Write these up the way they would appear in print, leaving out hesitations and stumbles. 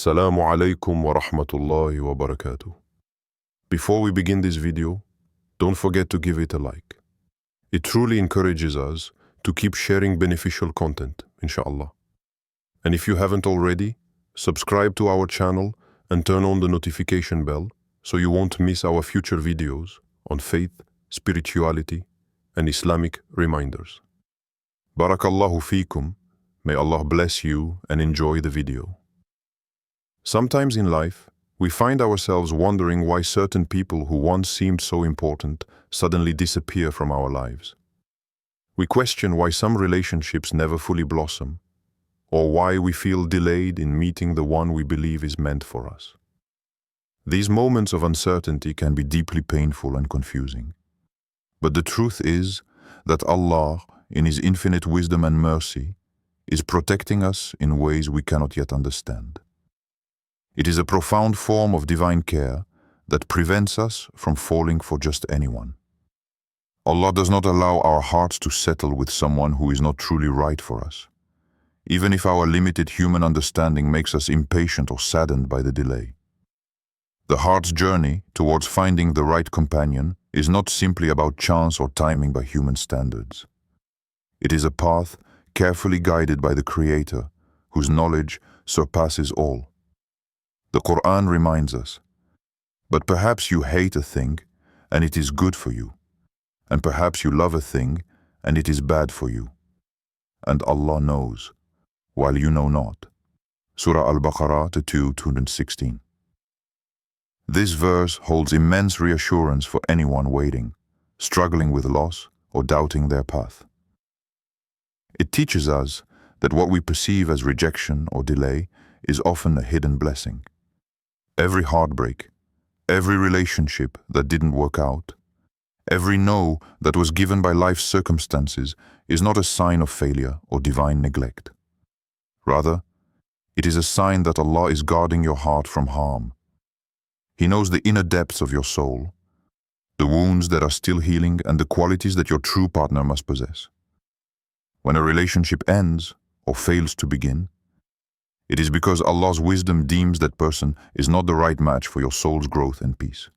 Assalamu alaikum wa rahmatullahi wa barakatuh. Before we begin this video, don't forget to give it a like. It truly encourages us to keep sharing beneficial content, inshallah. And if you haven't already, subscribe to our channel and turn on the notification bell so you won't miss our future videos on faith, spirituality, and Islamic reminders. Barakallahu feekum. May Allah bless you and enjoy the video. Sometimes in life, we find ourselves wondering why certain people who once seemed so important suddenly disappear from our lives. We question why some relationships never fully blossom, or why we feel delayed in meeting the one we believe is meant for us. These moments of uncertainty can be deeply painful and confusing. But the truth is that Allah, in His infinite wisdom and mercy, is protecting us in ways we cannot yet understand. It is a profound form of divine care that prevents us from falling for just anyone. Allah does not allow our hearts to settle with someone who is not truly right for us, even if our limited human understanding makes us impatient or saddened by the delay. The heart's journey towards finding the right companion is not simply about chance or timing by human standards. It is a path carefully guided by the Creator, whose knowledge surpasses all. The Quran reminds us, but perhaps you hate a thing and it is good for you, and perhaps you love a thing and it is bad for you. And Allah knows, while you know not. Surah Al-Baqarah 2:216. This verse holds immense reassurance for anyone waiting, struggling with loss, or doubting their path. It teaches us that what we perceive as rejection or delay is often a hidden blessing. Every heartbreak, every relationship that didn't work out, every no that was given by life's circumstances is not a sign of failure or divine neglect. Rather, it is a sign that Allah is guarding your heart from harm. He knows the inner depths of your soul, the wounds that are still healing, and the qualities that your true partner must possess. When a relationship ends or fails to begin, it is because Allah's wisdom deems that person is not the right match for your soul's growth and peace.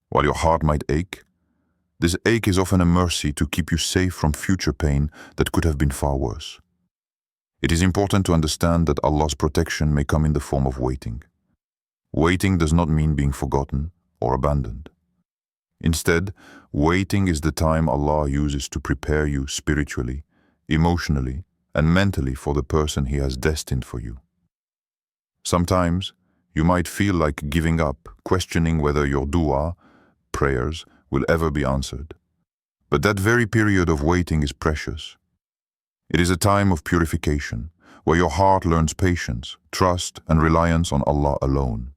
While your heart might ache, this ache is often a mercy to keep you safe from future pain that could have been far worse. It is important to understand that Allah's protection may come in the form of waiting. Waiting does not mean being forgotten or abandoned. Instead, waiting is the time Allah uses to prepare you spiritually, emotionally, and mentally for the person He has destined for you. Sometimes, you might feel like giving up, questioning whether your dua, prayers, will ever be answered. But that very period of waiting is precious. It is a time of purification, where your heart learns patience, trust, and reliance on Allah alone.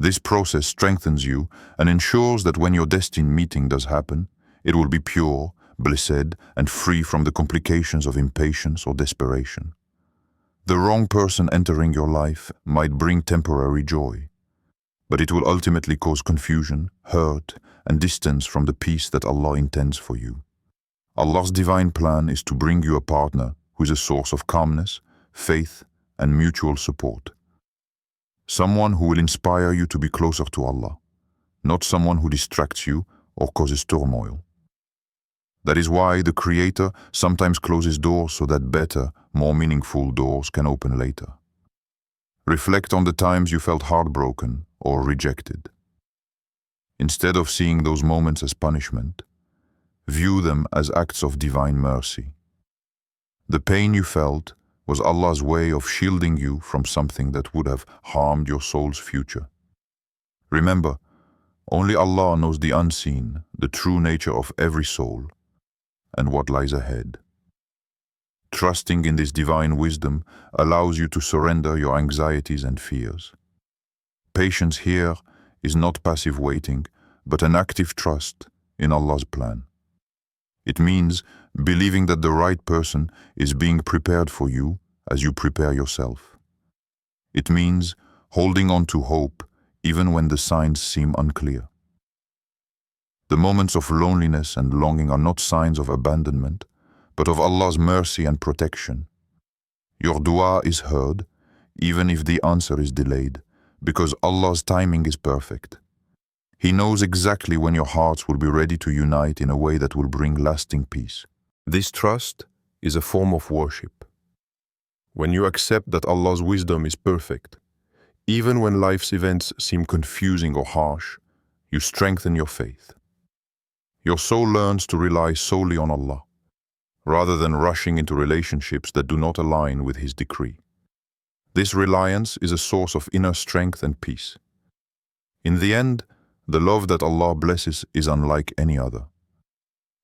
This process strengthens you and ensures that when your destined meeting does happen, it will be pure, blessed, and free from the complications of impatience or desperation. The wrong person entering your life might bring temporary joy, but it will ultimately cause confusion, hurt, and distance from the peace that Allah intends for you. Allah's divine plan is to bring you a partner who is a source of calmness, faith, and mutual support. Someone who will inspire you to be closer to Allah, not someone who distracts you or causes turmoil. That is why the Creator sometimes closes doors so that better, more meaningful doors can open later. Reflect on the times you felt heartbroken or rejected. Instead of seeing those moments as punishment, view them as acts of divine mercy. The pain you felt was Allah's way of shielding you from something that would have harmed your soul's future. Remember, only Allah knows the unseen, the true nature of every soul, and what lies ahead. Trusting in this divine wisdom allows you to surrender your anxieties and fears. Patience here is not passive waiting, but an active trust in Allah's plan. It means believing that the right person is being prepared for you as you prepare yourself. It means holding on to hope even when the signs seem unclear. The moments of loneliness and longing are not signs of abandonment, but of Allah's mercy and protection. Your dua is heard, even if the answer is delayed, because Allah's timing is perfect. He knows exactly when your hearts will be ready to unite in a way that will bring lasting peace. This trust is a form of worship. When you accept that Allah's wisdom is perfect, even when life's events seem confusing or harsh, you strengthen your faith. Your soul learns to rely solely on Allah, rather than rushing into relationships that do not align with His decree. This reliance is a source of inner strength and peace. In the end, the love that Allah blesses is unlike any other.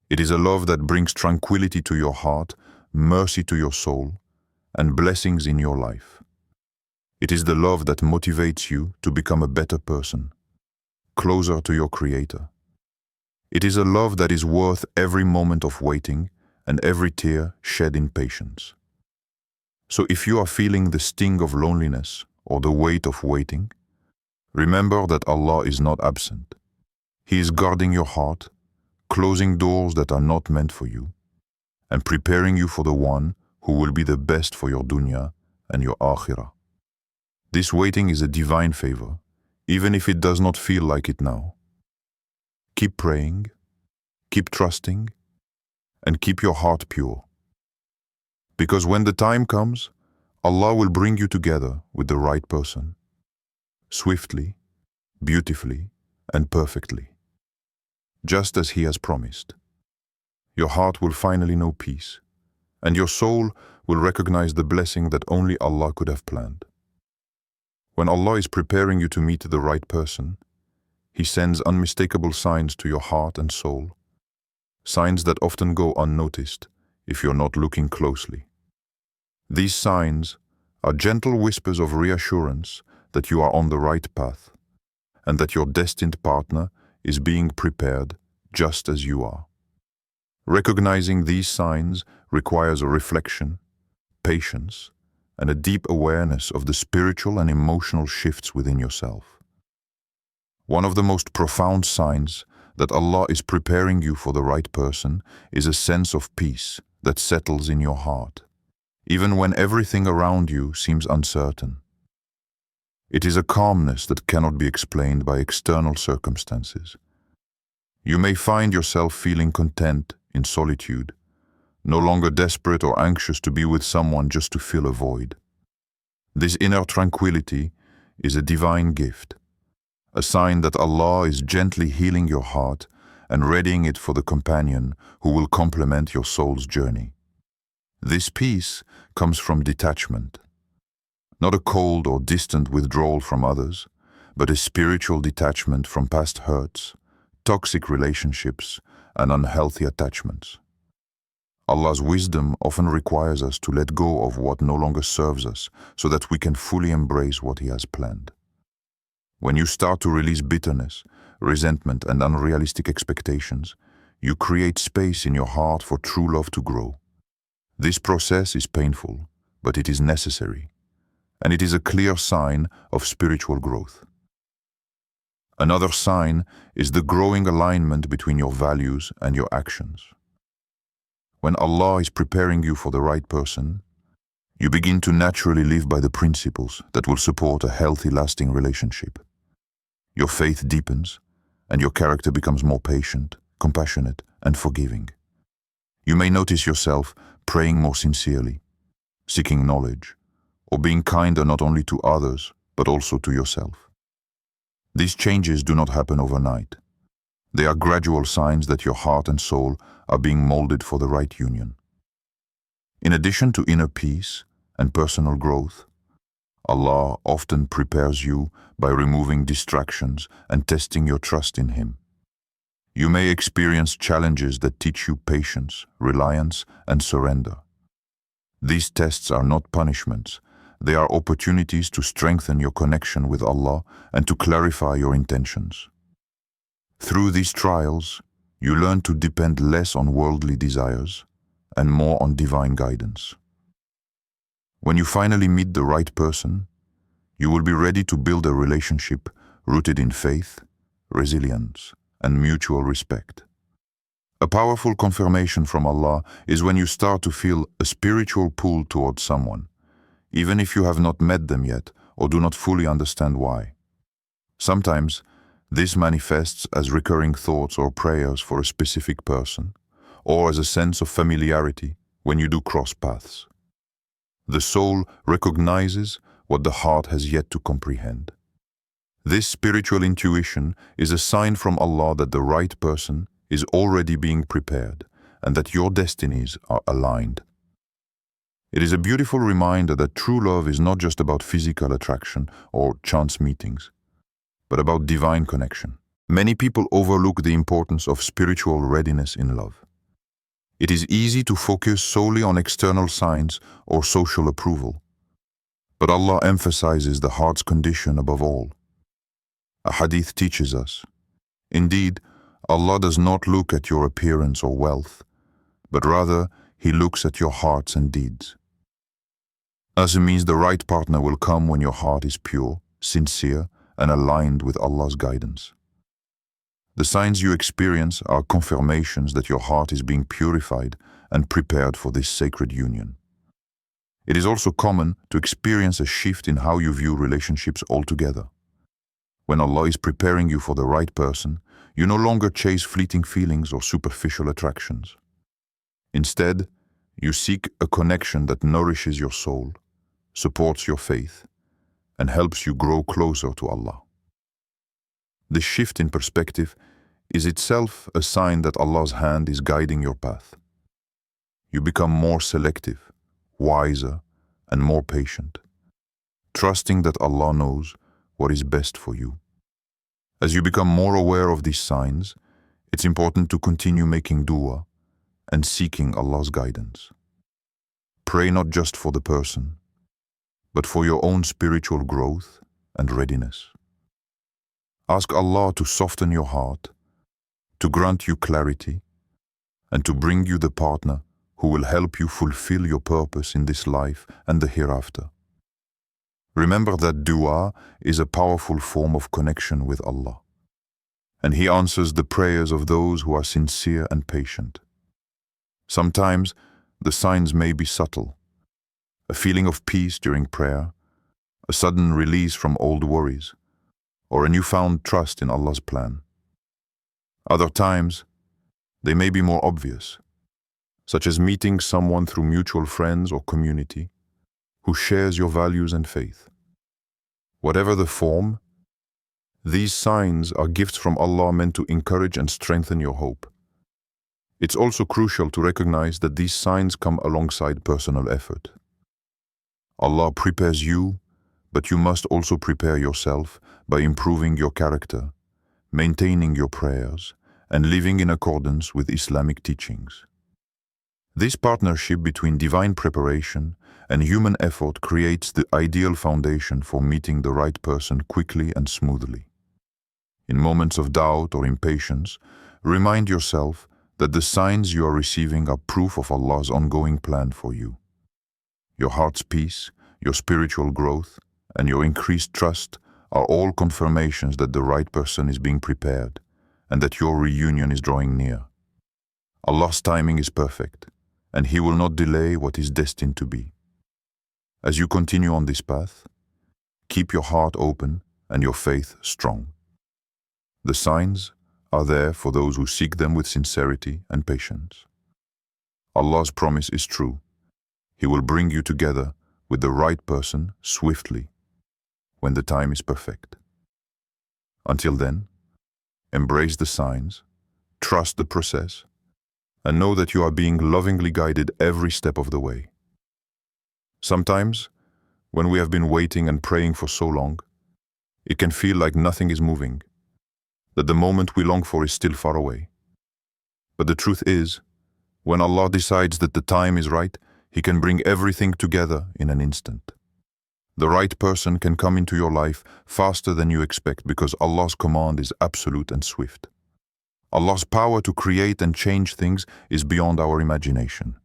It is a love that brings tranquility to your heart, mercy to your soul, and blessings in your life. It is the love that motivates you to become a better person, closer to your Creator. It is a love that is worth every moment of waiting and every tear shed in patience. So if you are feeling the sting of loneliness or the weight of waiting, remember that Allah is not absent. He is guarding your heart, closing doors that are not meant for you, and preparing you for the one who will be the best for your dunya and your akhirah. This waiting is a divine favor, even if it does not feel like it now. Keep praying, keep trusting, and keep your heart pure. Because when the time comes, Allah will bring you together with the right person, swiftly, beautifully, and perfectly, just as He has promised. Your heart will finally know peace, and your soul will recognize the blessing that only Allah could have planned. When Allah is preparing you to meet the right person, He sends unmistakable signs to your heart and soul, signs that often go unnoticed if you're not looking closely. These signs are gentle whispers of reassurance that you are on the right path, and that your destined partner is being prepared just as you are. Recognizing these signs requires a reflection, patience, and a deep awareness of the spiritual and emotional shifts within yourself. One of the most profound signs that Allah is preparing you for the right person is a sense of peace that settles in your heart, even when everything around you seems uncertain. It is a calmness that cannot be explained by external circumstances. You may find yourself feeling content in solitude, no longer desperate or anxious to be with someone just to fill a void. This inner tranquility is a divine gift, a sign that Allah is gently healing your heart and readying it for the companion who will complement your soul's journey. This peace comes from detachment, not a cold or distant withdrawal from others, but a spiritual detachment from past hurts, toxic relationships, and unhealthy attachments. Allah's wisdom often requires us to let go of what no longer serves us so that we can fully embrace what He has planned. When you start to release bitterness, resentment, and unrealistic expectations, you create space in your heart for true love to grow. This process is painful, but it is necessary, and it is a clear sign of spiritual growth. Another sign is the growing alignment between your values and your actions. When Allah is preparing you for the right person, you begin to naturally live by the principles that will support a healthy, lasting relationship. Your faith deepens, and your character becomes more patient, compassionate, and forgiving. You may notice yourself praying more sincerely, seeking knowledge, or being kinder not only to others, but also to yourself. These changes do not happen overnight. They are gradual signs that your heart and soul are being molded for the right union. In addition to inner peace and personal growth, Allah often prepares you by removing distractions and testing your trust in Him. You may experience challenges that teach you patience, reliance, and surrender. These tests are not punishments. They are opportunities to strengthen your connection with Allah and to clarify your intentions. Through these trials, you learn to depend less on worldly desires and more on divine guidance. When you finally meet the right person, you will be ready to build a relationship rooted in faith, resilience, and mutual respect. A powerful confirmation from Allah is when you start to feel a spiritual pull towards someone, even if you have not met them yet or do not fully understand why. Sometimes, this manifests as recurring thoughts or prayers for a specific person, or as a sense of familiarity when you do cross paths. The soul recognizes what the heart has yet to comprehend. This spiritual intuition is a sign from Allah that the right person is already being prepared and that your destinies are aligned. It is a beautiful reminder that true love is not just about physical attraction or chance meetings, but about divine connection. Many people overlook the importance of spiritual readiness in love. It is easy to focus solely on external signs or social approval, but Allah emphasizes the heart's condition above all. A hadith teaches us, indeed, Allah does not look at your appearance or wealth, but rather He looks at your hearts and deeds. As it means the right partner will come when your heart is pure, sincere, and aligned with Allah's guidance. The signs you experience are confirmations that your heart is being purified and prepared for this sacred union. It is also common to experience a shift in how you view relationships altogether. When Allah is preparing you for the right person, you no longer chase fleeting feelings or superficial attractions. Instead, you seek a connection that nourishes your soul, supports your faith, and helps you grow closer to Allah. This shift in perspective is itself a sign that Allah's hand is guiding your path. You become more selective, wiser, and more patient, trusting that Allah knows what is best for you. As you become more aware of these signs, it's important to continue making dua and seeking Allah's guidance. Pray not just for the person, but for your own spiritual growth and readiness. Ask Allah to soften your heart, to grant you clarity, and to bring you the partner who will help you fulfill your purpose in this life and the hereafter. Remember that dua is a powerful form of connection with Allah, and He answers the prayers of those who are sincere and patient. Sometimes the signs may be subtle: a feeling of peace during prayer, a sudden release from old worries, or a newfound trust in Allah's plan. Other times, they may be more obvious, such as meeting someone through mutual friends or community who shares your values and faith. Whatever the form, these signs are gifts from Allah meant to encourage and strengthen your hope. It's also crucial to recognize that these signs come alongside personal effort. Allah prepares you, but you must also prepare yourself by improving your character, maintaining your prayers, and living in accordance with Islamic teachings. This partnership between divine preparation and human effort creates the ideal foundation for meeting the right person quickly and smoothly. In moments of doubt or impatience, remind yourself that the signs you are receiving are proof of Allah's ongoing plan for you. Your heart's peace, your spiritual growth, and your increased trust are all confirmations that the right person is being prepared and that your reunion is drawing near. Allah's timing is perfect, and He will not delay what is destined to be. As you continue on this path, keep your heart open and your faith strong. The signs are there for those who seek them with sincerity and patience. Allah's promise is true. He will bring you together with the right person swiftly when the time is perfect. Until then, embrace the signs, trust the process, and know that you are being lovingly guided every step of the way. Sometimes, when we have been waiting and praying for so long, it can feel like nothing is moving, that the moment we long for is still far away. But the truth is, when Allah decides that the time is right, He can bring everything together in an instant. The right person can come into your life faster than you expect because Allah's command is absolute and swift. Allah's power to create and change things is beyond our imagination.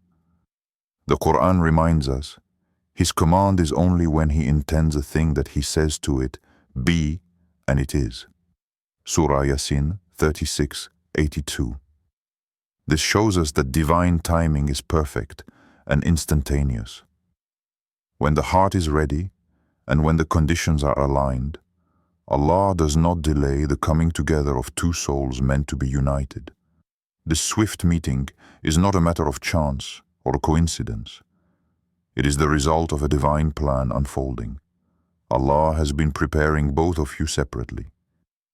The Quran reminds us, His command is only when He intends a thing that He says to it, be, and it is. Surah Yasin 36:82. This shows us that divine timing is perfect and instantaneous. When the heart is ready, and when the conditions are aligned, Allah does not delay the coming together of two souls meant to be united. This swift meeting is not a matter of chance or a coincidence. It is the result of a divine plan unfolding. Allah has been preparing both of you separately,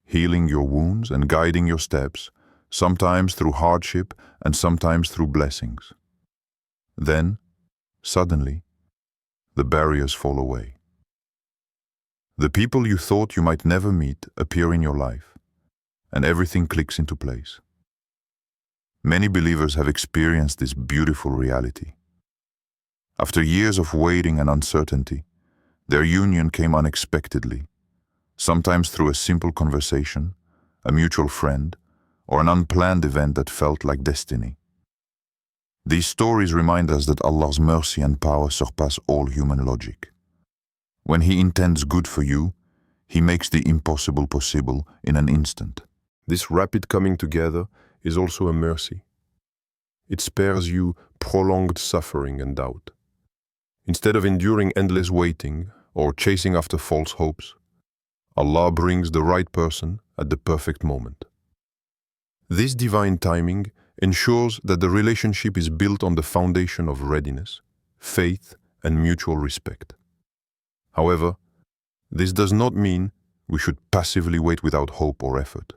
healing your wounds and guiding your steps, sometimes through hardship and sometimes through blessings. Then, suddenly, the barriers fall away. The people you thought you might never meet appear in your life, and everything clicks into place. Many believers have experienced this beautiful reality. After years of waiting and uncertainty, their union came unexpectedly, sometimes through a simple conversation, a mutual friend, or an unplanned event that felt like destiny. These stories remind us that Allah's mercy and power surpass all human logic. When He intends good for you, He makes the impossible possible in an instant. This rapid coming together is also a mercy. It spares you prolonged suffering and doubt. Instead of enduring endless waiting or chasing after false hopes, Allah brings the right person at the perfect moment. This divine timing ensures that the relationship is built on the foundation of readiness, faith, and mutual respect. However, this does not mean we should passively wait without hope or effort.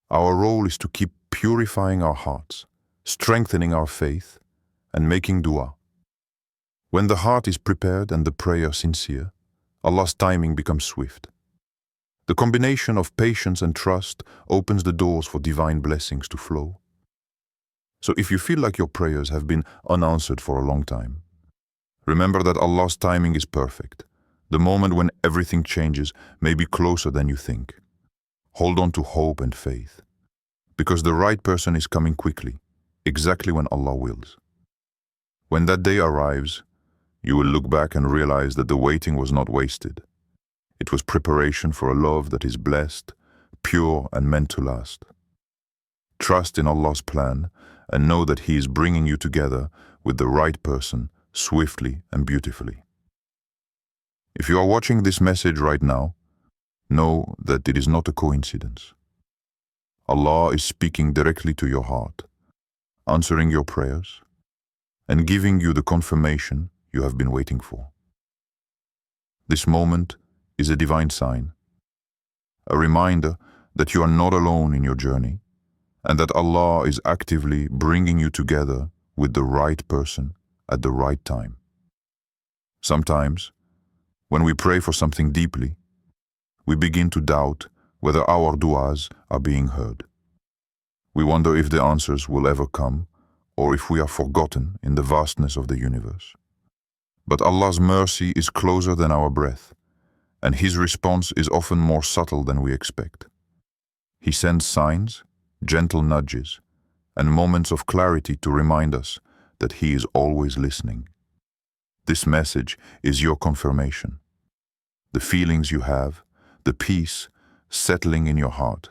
Our role is to keep purifying our hearts, strengthening our faith, and making dua. When the heart is prepared and the prayer sincere, Allah's timing becomes swift. The combination of patience and trust opens the doors for divine blessings to flow. So if you feel like your prayers have been unanswered for a long time, remember that Allah's timing is perfect. The moment when everything changes may be closer than you think. Hold on to hope and faith, because the right person is coming quickly, exactly when Allah wills. When that day arrives, you will look back and realize that the waiting was not wasted. It was preparation for a love that is blessed, pure, and meant to last. Trust in Allah's plan and know that He is bringing you together with the right person swiftly and beautifully. If you are watching this message right now, know that it is not a coincidence. Allah is speaking directly to your heart, answering your prayers, and giving you the confirmation you have been waiting for. This moment is a divine sign, a reminder that you are not alone in your journey, and that Allah is actively bringing you together with the right person at the right time. Sometimes, when we pray for something deeply, we begin to doubt whether our du'as are being heard. We wonder if the answers will ever come, or if we are forgotten in the vastness of the universe. But Allah's mercy is closer than our breath, and His response is often more subtle than we expect. He sends signs, gentle nudges, and moments of clarity to remind us that He is always listening. This message is your confirmation. The feelings you have, the peace settling in your heart,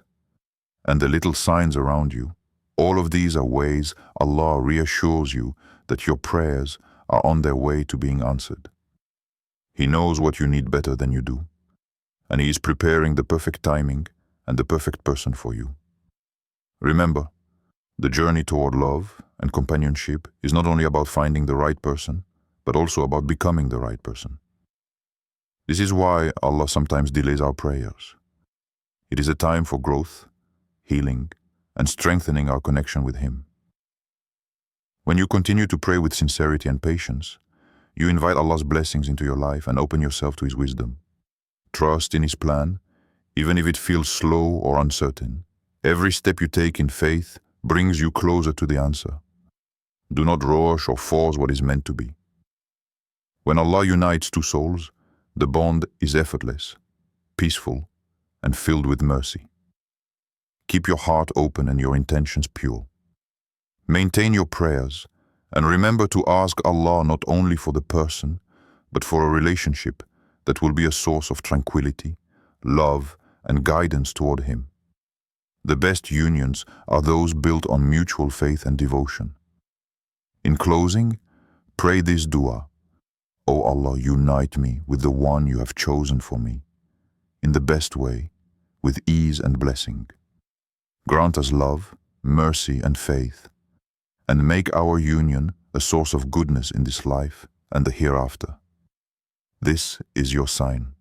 and the little signs around you, all of these are ways Allah reassures you that your prayers are on their way to being answered. He knows what you need better than you do, and He is preparing the perfect timing and the perfect person for you. Remember, the journey toward love and companionship is not only about finding the right person, but also about becoming the right person. This is why Allah sometimes delays our prayers. It is a time for growth, healing, and strengthening our connection with Him. When you continue to pray with sincerity and patience, you invite Allah's blessings into your life and open yourself to His wisdom. Trust in His plan, even if it feels slow or uncertain. Every step you take in faith brings you closer to the answer. Do not rush or force what is meant to be. When Allah unites two souls, the bond is effortless, peaceful, and filled with mercy. Keep your heart open and your intentions pure. Maintain your prayers, and remember to ask Allah not only for the person, but for a relationship that will be a source of tranquility, love, and guidance toward Him. The best unions are those built on mutual faith and devotion. In closing, pray this dua. O Allah, unite me with the one you have chosen for me, in the best way, with ease and blessing. Grant us love, mercy and faith, and make our union a source of goodness in this life and the hereafter. This is your sign.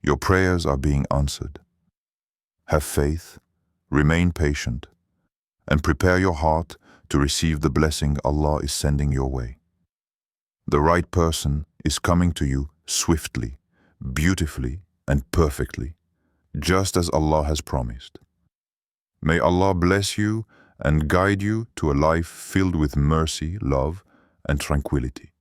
Your prayers are being answered. Have faith, remain patient, and prepare your heart to receive the blessing Allah is sending your way. The right person is coming to you swiftly, beautifully, and perfectly, just as Allah has promised. May Allah bless you and guide you to a life filled with mercy, love, and tranquility.